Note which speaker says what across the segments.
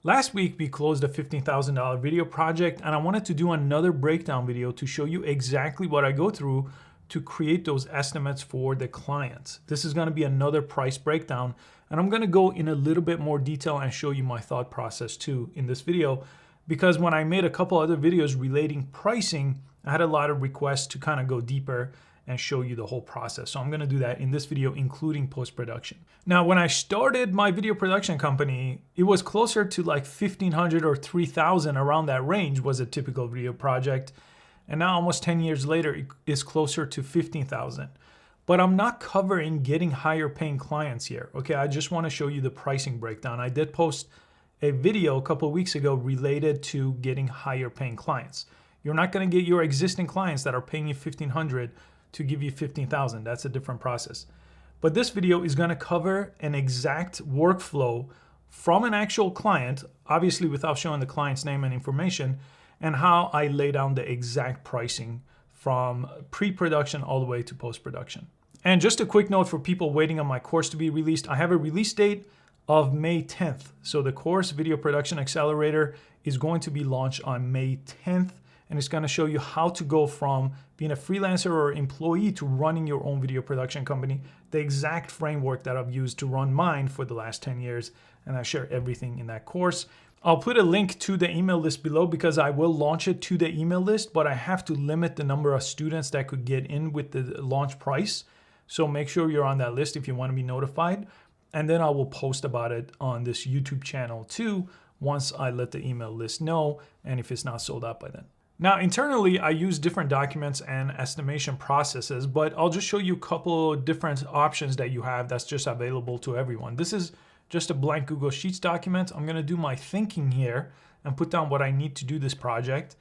Speaker 1: Last week, we closed a $15,000 video project, and I wanted to do another breakdown video to show you exactly what I go through to create those estimates for the clients. This is gonna be another price breakdown, and I'm gonna go in a little bit more detail and show you my thought process too in this video, because when I made a couple other videos relating pricing, I had a lot of requests to kind of go deeper and show you the whole process. So I'm gonna do that in this video, including post-production. Now, when I started my video production company, it was closer to like 1,500 or 3,000, around that range was a typical video project. And now almost 10 years later, it is closer to 15,000. But I'm not covering getting higher paying clients here, okay? I just wanna show you the pricing breakdown. I did post a video a couple of weeks ago related to getting higher paying clients. You're not gonna get your existing clients that are paying you 1,500 to give you 15,000. That's a different process. But this video is gonna cover an exact workflow from an actual client, obviously without showing the client's name and information, and how I lay down the exact pricing from pre-production all the way to post-production. And just a quick note for people waiting on my course to be released, I have a release date of May 10th. So the course, Video Production Accelerator, is going to be launched on May 10th. And it's gonna show you how to go from being a freelancer or employee to running your own video production company, the exact framework that I've used to run mine for the last 10 years. And I share everything in that course. I'll put a link to the email list below because I will launch it to the email list, but I have to limit the number of students that could get in with the launch price. So make sure you're on that list if you wanna be notified. And then I will post about it on this YouTube channel too, once I let the email list know, and if it's not sold out by then. Now, internally, I use different documents and estimation processes, but I'll just show you a couple of different options that you have that's just available to everyone. This is just a blank Google Sheets document. I'm gonna do my thinking here and put down what I need to do this project.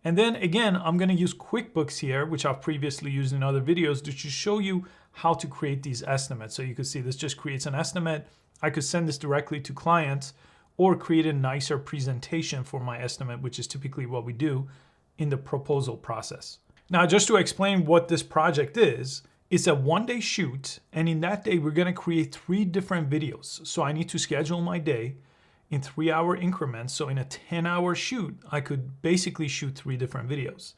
Speaker 1: And then again, I'm gonna use QuickBooks here, which I've previously used in other videos, to just show you how to create these estimates. So you can see this just creates an estimate. I could send this directly to clients or create a nicer presentation for my estimate, which is typically what we do in the proposal process. Now, just to explain what this project is, it's a one-day shoot, and in that day, we're gonna create 3 different videos. So I need to schedule my day in 3-hour increments. So in a 10-hour shoot, I could basically shoot 3 different videos.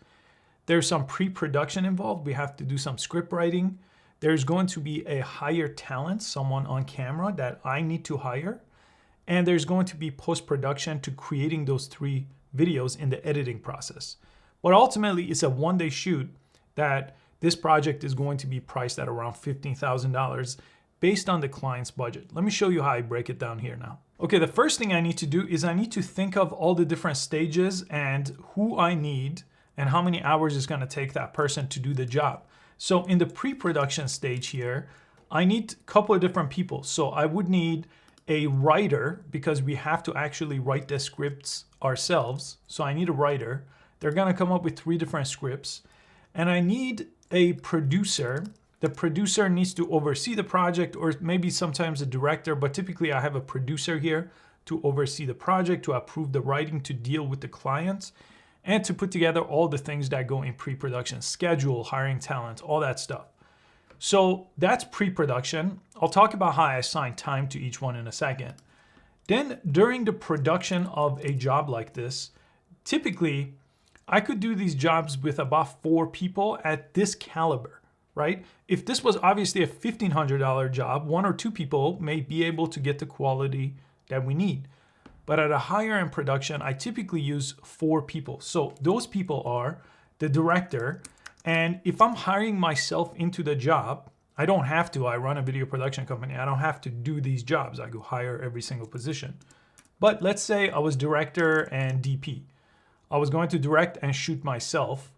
Speaker 1: There's some pre-production involved. We have to do some script writing. There's going to be a hire talent, someone on camera that I need to hire. And there's going to be post-production to creating those 3 videos in the editing process. But ultimately, it's a one-day shoot that this project is going to be priced at around $15,000 based on the client's budget. Let me show you how I break it down here now. Okay, the first thing I need to do is I need to think of all the different stages and who I need and how many hours it's gonna take that person to do the job. So in the pre-production stage here, I need a couple of different people. So I would need a writer because we have to actually write the scripts ourselves. So I need a writer. They're gonna come up with 3 different scripts. And I need a producer. The producer needs to oversee the project, or maybe sometimes a director, but typically I have a producer here to oversee the project, to approve the writing, to deal with the clients, and to put together all the things that go in pre-production, schedule, hiring talent, all that stuff. So that's pre-production. I'll talk about how I assign time to each one in a second. Then during the production of a job like this, typically I could do these jobs with about 4 people at this caliber, right? If this was obviously a $1,500 job, 1 or 2 people may be able to get the quality that we need. But at a higher end production, I typically use 4 people. So those people are the director. And if I'm hiring myself into the job, I don't have to. I run a video production company. I don't have to do these jobs. I go hire every single position. But let's say I was director and DP. I was going to direct and shoot myself.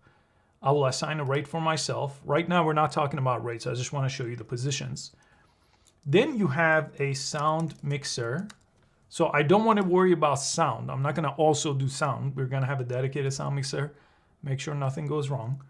Speaker 1: I will assign a rate for myself. Right now, we're not talking about rates. I just want to show you the positions. Then you have a sound mixer. So I don't want to worry about sound. I'm not going to also do sound. We're going to have a dedicated sound mixer. Make sure nothing goes wrong.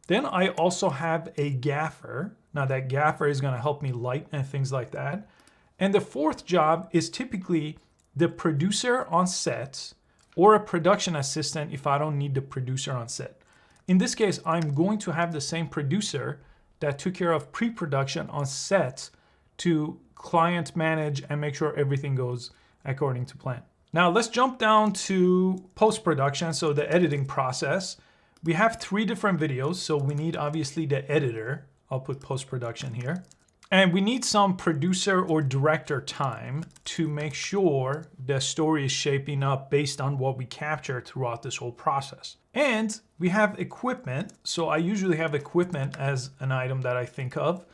Speaker 1: Then I also have a gaffer. Now that gaffer is going to help me light and things like that. And the 4th job is typically the producer on set or a production assistant if I don't need the producer on set. In this case, I'm going to have the same producer that took care of pre-production on set to client manage and make sure everything goes according to plan. Now let's jump down to post-production, so the editing process. We have 3 different videos, so we need obviously the editor. I'll put post-production here. And we need some producer or director time to make sure the story is shaping up based on what we captured throughout this whole process. And we have equipment. So I usually have equipment as an item that I think of.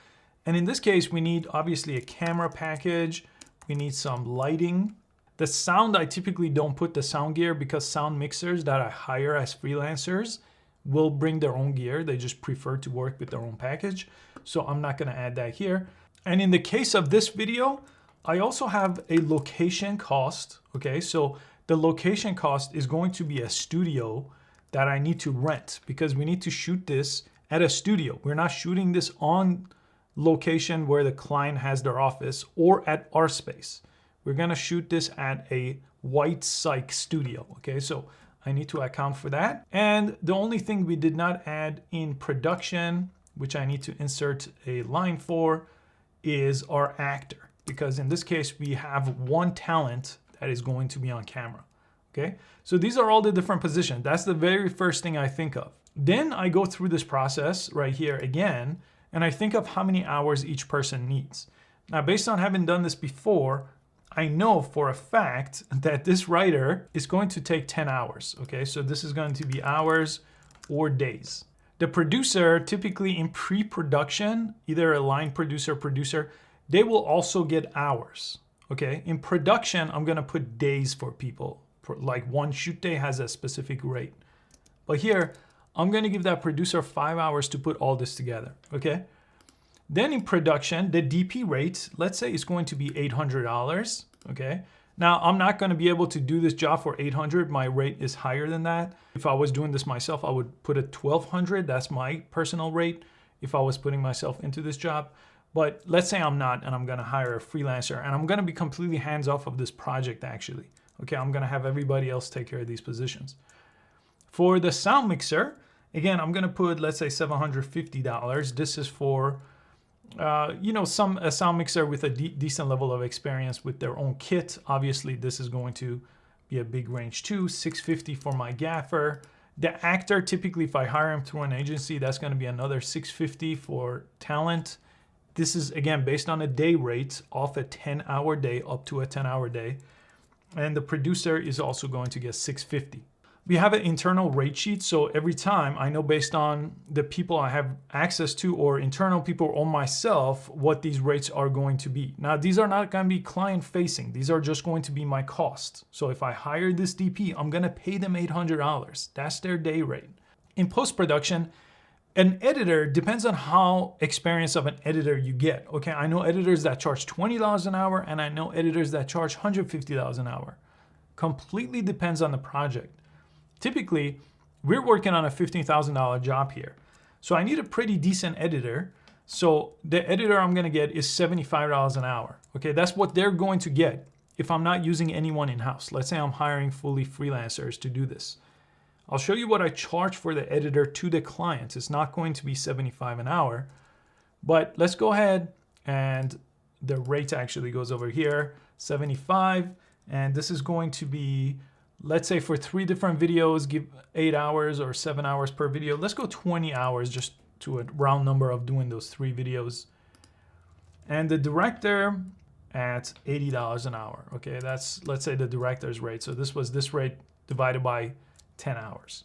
Speaker 1: And in this case, we need obviously a camera package. We need some lighting. The sound, I typically don't put the sound gear because sound mixers that I hire as freelancers will bring their own gear. They just prefer to work with their own package. So I'm not gonna add that here. And in the case of this video, I also have a location cost, okay? So the location cost is going to be a studio that I need to rent because we need to shoot this at a studio. We're not shooting this on location where the client has their office or at our space. We're gonna shoot this at a white psych studio, okay? So I need to account for that. And the only thing we did not add in production, which I need to insert a line for, is our actor. Because in this case, we have one talent that is going to be on camera, okay? So these are all the different positions. That's the very first thing I think of. Then I go through this process right here again, and I think of how many hours each person needs. Now, based on having done this before, I know for a fact that this writer is going to take 10 hours, okay? So this is going to be hours or days. The producer, typically in pre-production, either a line producer, they will also get hours, okay? In production, I'm gonna put days for people. Like one shoot day has a specific rate. But here, I'm gonna give that producer 5 hours to put all this together, okay? Then in production, the DP rate, let's say is going to be $800, okay? Now, I'm not gonna be able to do this job for $800. My rate is higher than that. If I was doing this myself, I would put it $1,200. That's my personal rate if I was putting myself into this job. But let's say I'm not, and I'm gonna hire a freelancer, and I'm gonna be completely hands off of this project actually. Okay, I'm gonna have everybody else take care of these positions. For the sound mixer, again, I'm gonna put, let's say $750. This is for you know, a sound mixer with a decent level of experience with their own kit. Obviously, this is going to be a big range too. $650 for my gaffer. The actor, typically if I hire him through an agency, that's going to be another $650 for talent. This is, again, based on a day rate off a 10-hour day up to a 10-hour day. And the producer is also going to get $650. We have an internal rate sheet, so every time I know based on the people I have access to or internal people or myself, what these rates are going to be. Now, these are not going to be client facing. These are just going to be my cost. So if I hire this DP, I'm going to pay them $800. That's their day rate. In post-production, an editor depends on how experienced of an editor you get. Okay, I know editors that charge $20 an hour, and I know editors that charge $150 an hour. Completely depends on the project. Typically, we're working on a $15,000 job here. So I need a pretty decent editor. So the editor I'm gonna get is $75 an hour. Okay, that's what they're going to get if I'm not using anyone in-house. Let's say I'm hiring fully freelancers to do this. I'll show you what I charge for the editor to the client. It's not going to be $75 an hour, but let's go ahead, and the rate actually goes over here, $75, and this is going to be, let's say for 3 different videos, give 8 hours or 7 hours per video. Let's go 20 hours just to a round number of doing those 3 videos. And the director at $80 an hour. Okay, that's, let's say, the director's rate. So this was this rate divided by 10 hours.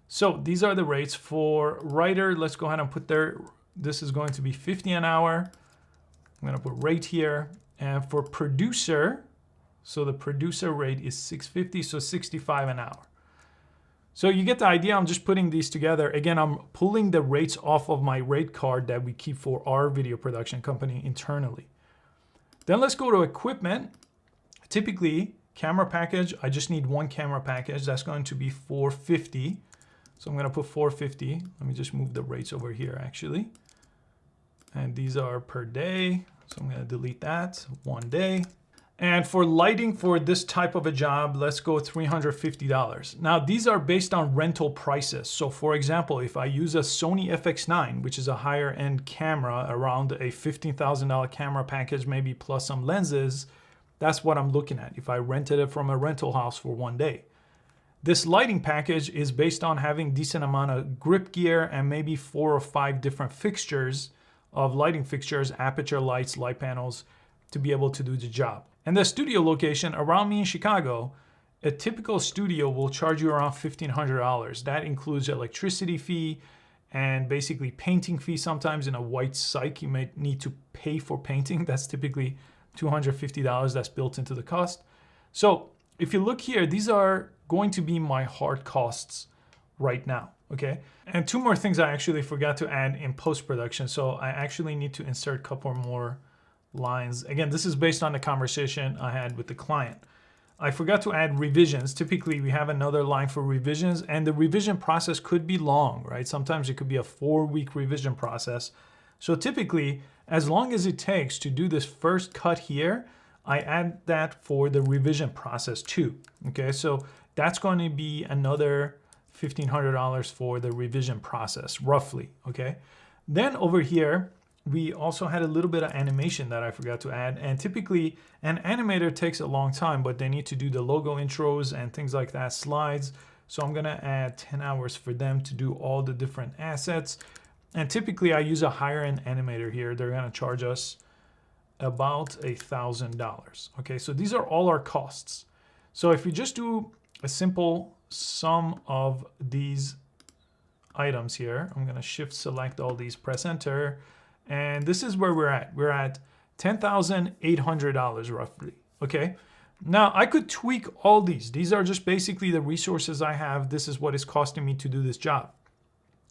Speaker 1: So these are the rates for writer. Let's go ahead and put there, this is going to be $50 an hour. I'm gonna put rate here. And for producer, so the producer rate is $650, so $65 an hour. So you get the idea. I'm just putting these together. Again, I'm pulling the rates off of my rate card that we keep for our video production company internally. Then let's go to equipment. Typically, camera package, I just need 1 camera package. That's going to be $450. So I'm gonna put $450. Let me just move the rates over here actually. And these are per day. So I'm gonna delete that, 1 day. And for lighting for this type of a job, let's go $350. Now, these are based on rental prices. So for example, if I use a Sony FX9, which is a higher end camera, around a $15,000 camera package, maybe plus some lenses, That's what I'm looking at if I rented it from a rental house for 1 day. This lighting package is based on having decent amount of grip gear and maybe 4 or 5 different fixtures of lighting fixtures, aperture lights, light panels to be able to do the job. And the studio location around me in Chicago, a typical studio will charge you around $1,500. That includes electricity fee and basically painting fee. Sometimes in a white psych, you may need to pay for painting. That's typically $250 that's built into the cost. So if you look here, these are going to be my hard costs right now, okay? And 2 more things I actually forgot to add in post-production. So I actually need to insert a couple more lines. Again, this is based on the conversation I had with the client. I forgot to add revisions. Typically, we have another line for revisions, and the revision process could be long, right? Sometimes it could be a 4-week revision process. So typically, as long as it takes to do this first cut here, I add that for the revision process too, okay? So that's going to be another $1,500 for the revision process, roughly, okay? Then over here, we also had a little bit of animation that I forgot to add. And typically an animator takes a long time, but they need to do the logo intros and things like that, slides. So I'm gonna add 10 hours for them to do all the different assets. And typically I use a higher end animator here. They're gonna charge us about $1,000. Okay, so these are all our costs. So if we just do a simple sum of these items here, I'm gonna shift select all these, press enter. And this is where we're at. We're at $10,800 roughly, okay? Now I could tweak all these. These are just basically the resources I have. This is what is costing me to do this job.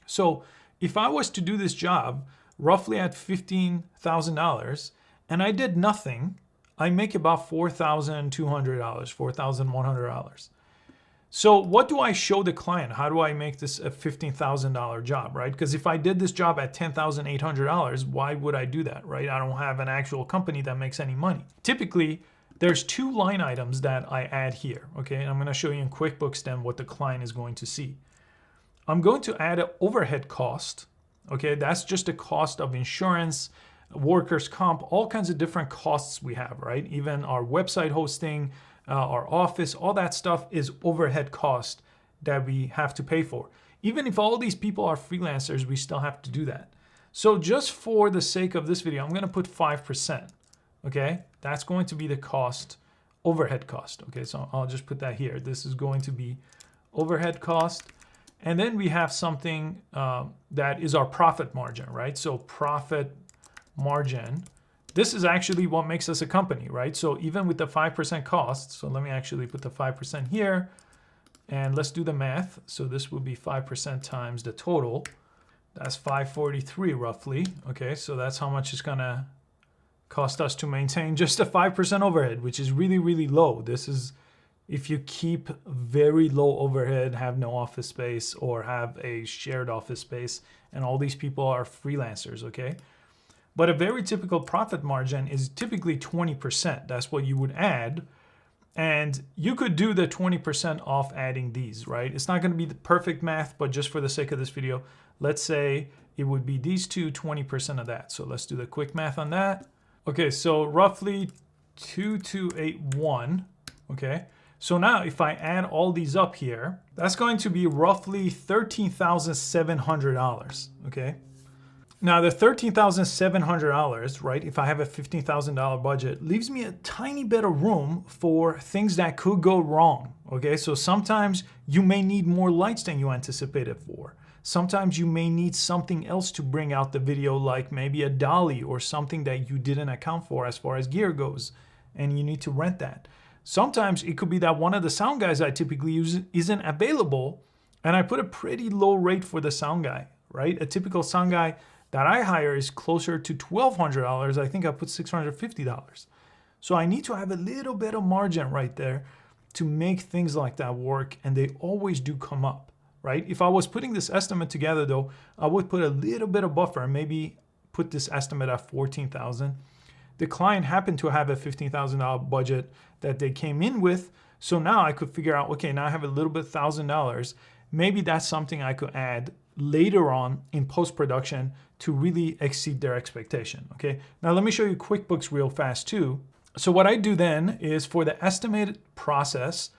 Speaker 1: So if I was to do this job roughly at $15,000 and I did nothing, I make about $4,200, $4,100. So what do I show the client? How do I make this a $15,000 job, right? Because if I did this job at $10,800, why would I do that, right? I don't have an actual company that makes any money. Typically, there's 2 line items that I add here, okay? And I'm gonna show you in QuickBooks then what the client is going to see. I'm going to add an overhead cost, okay? That's just the cost of insurance, workers' comp, all kinds of different costs we have, right? Even our website hosting, our office, all that stuff is overhead cost that we have to pay for. Even if all these people are freelancers, we still have to do that. So just for the sake of this video, I'm gonna put 5%, okay? That's going to be the cost, overhead cost, okay? So I'll just put that here. This is going to be overhead cost. And then we have something that is our profit margin, right? So profit margin, this is actually what makes us a company, right? So even with the 5% cost, so let me actually put the 5% here and let's do the math. So this will be 5% times the total. That's 543 roughly. Okay, so that's how much it's gonna cost us to maintain just a 5% overhead, which is really, really low. This is if you keep very low overhead, have no office space or have a shared office space, and all these people are freelancers, okay? But a very typical profit margin is typically 20%. That's what you would add. And you could do the 20% off adding these, right? It's not gonna be the perfect math, but just for the sake of this video, let's say it would be these two, 20% of that. So let's do the quick math on that. Okay, so roughly 2281, okay? So now if I add all these up here, that's going to be roughly $13,700, okay? Now the $13,700, right, if I have a $15,000 budget, leaves me a tiny bit of room for things that could go wrong, okay? So sometimes you may need more lights than you anticipated for. Sometimes you may need something else to bring out the video, like maybe a dolly or something that you didn't account for as far as gear goes, and you need to rent that. Sometimes it could be that one of the sound guys I typically use isn't available, and I put a pretty low rate for the sound guy, right? A typical sound guy that I hire is closer to $1,200. I think I put $650. So I need to have a little bit of margin right there to make things like that work, and they always do come up, right? If I was putting this estimate together though, I would put a little bit of buffer and maybe put this estimate at $14,000. The client happened to have a $15,000 budget that they came in with, so now I could figure out, okay, now I have a little bit $1,000. Maybe that's something I could add later on in post-production to really exceed their expectation, okay? Now let me show you QuickBooks real fast too. So what I do then is for the estimated process,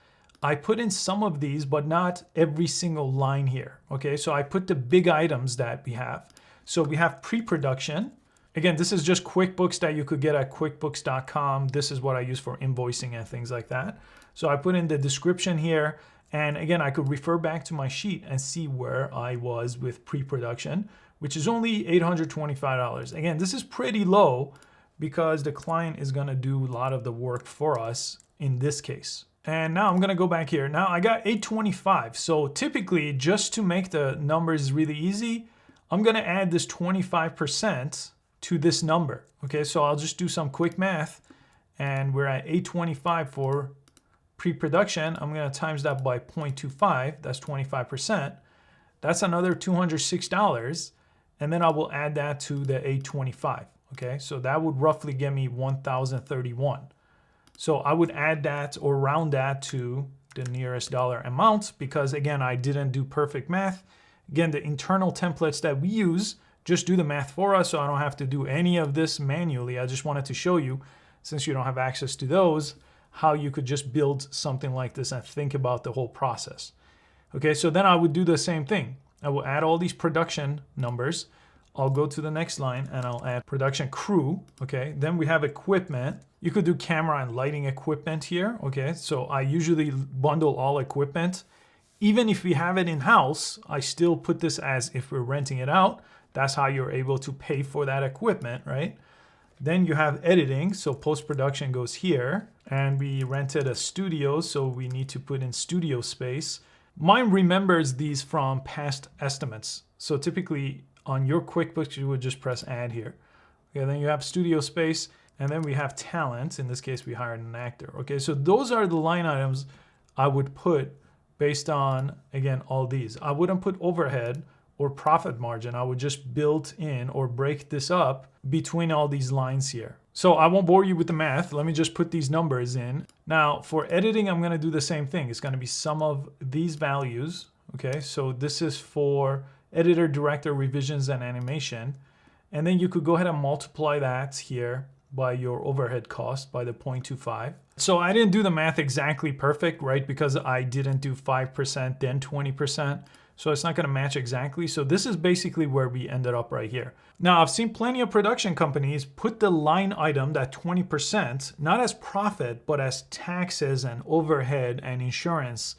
Speaker 1: I put in some of these, but not every single line here. Okay, so I put the big items that we have. So we have pre-production. Again, this is just QuickBooks that you could get at quickbooks.com. This is what I use for invoicing and things like that. So I put in the description here. And again, I could refer back to my sheet and see where I was with pre-production, which is only $825. Again, this is pretty low because the client is gonna do a lot of the work for us in this case. And now I'm gonna go back here. Now I got $825. So typically, just to make the numbers really easy, I'm gonna add this 25% to this number. Okay, so I'll just do some quick math and we're at $825 for pre-production. I'm gonna times that by 0.25, that's 25%. That's another $206. And then I will add that to the $825. Okay, so that would roughly get me $1,031. So I would add that or round that to the nearest dollar amount because again, I didn't do perfect math. Again, the internal templates that we use just do the math for us, so I don't have to do any of this manually. I just wanted to show you, since you don't have access to those, how you could just build something like this and think about the whole process. Okay, so then I would do the same thing. I will add all these production numbers. I'll go to the next line and I'll add production crew, okay? Then we have equipment. You could do camera and lighting equipment here, okay? So I usually bundle all equipment. Even if we have it in-house, I still put this as if we're renting it out. That's how you're able to pay for that equipment, right? Then you have editing, so post-production goes here. And we rented a studio, so we need to put in studio space. Mine remembers these from past estimates. So typically, on your QuickBooks, you would just press add here. Okay, then you have studio space, and then we have talent. In this case, we hired an actor. Okay, so those are the line items I would put based on, again, all these. I wouldn't put overhead or profit margin. I would just build in or break this up between all these lines here. So I won't bore you with the math. Let me just put these numbers in. Now, for editing, I'm gonna do the same thing. It's gonna be some of these values. Okay, so this is for editor, director, revisions, and animation. And then you could go ahead and multiply that here by your overhead cost by the 0.25. So I didn't do the math exactly perfect, right? Because I didn't do 5%, then 20%. So it's not gonna match exactly. So this is basically where we ended up right here. Now I've seen plenty of production companies put the line item, that 20%, not as profit, but as taxes and overhead and insurance,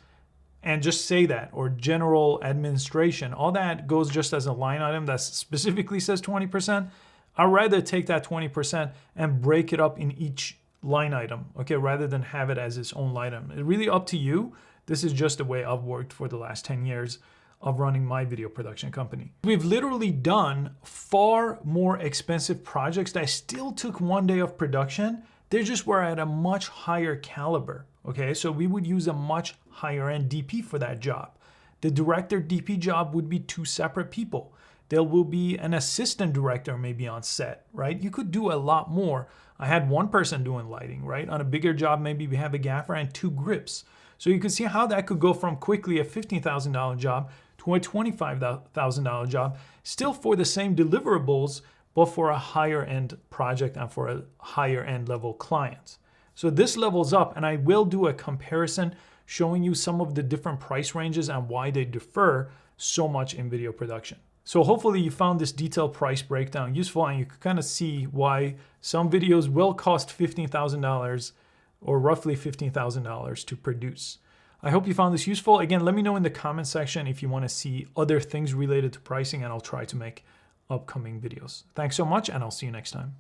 Speaker 1: and just say that, or general administration. All that goes just as a line item that specifically says 20%. I'd rather take that 20% and break it up in each line item, okay, rather than have it as its own line item. It's really up to you. This is just the way I've worked for the last 10 years of running my video production company. We've literally done far more expensive projects that still took one day of production. They just were at a much higher caliber. Okay, so we would use a much higher end DP for that job. The director DP job would be 2 separate people. There will be an assistant director maybe on set, right? You could do a lot more. I had 1 person doing lighting, right? On a bigger job, maybe we have a gaffer and 2 grips. So you can see how that could go from quickly a $15,000 job to a $25,000 job, still for the same deliverables, but for a higher end project and for a higher end level client. So this levels up, and I will do a comparison showing you some of the different price ranges and why they differ so much in video production. So hopefully you found this detailed price breakdown useful, and you can kind of see why some videos will cost $15,000 or roughly $15,000 to produce. I hope you found this useful. Again, let me know in the comment section if you want to see other things related to pricing, and I'll try to make upcoming videos. Thanks so much, and I'll see you next time.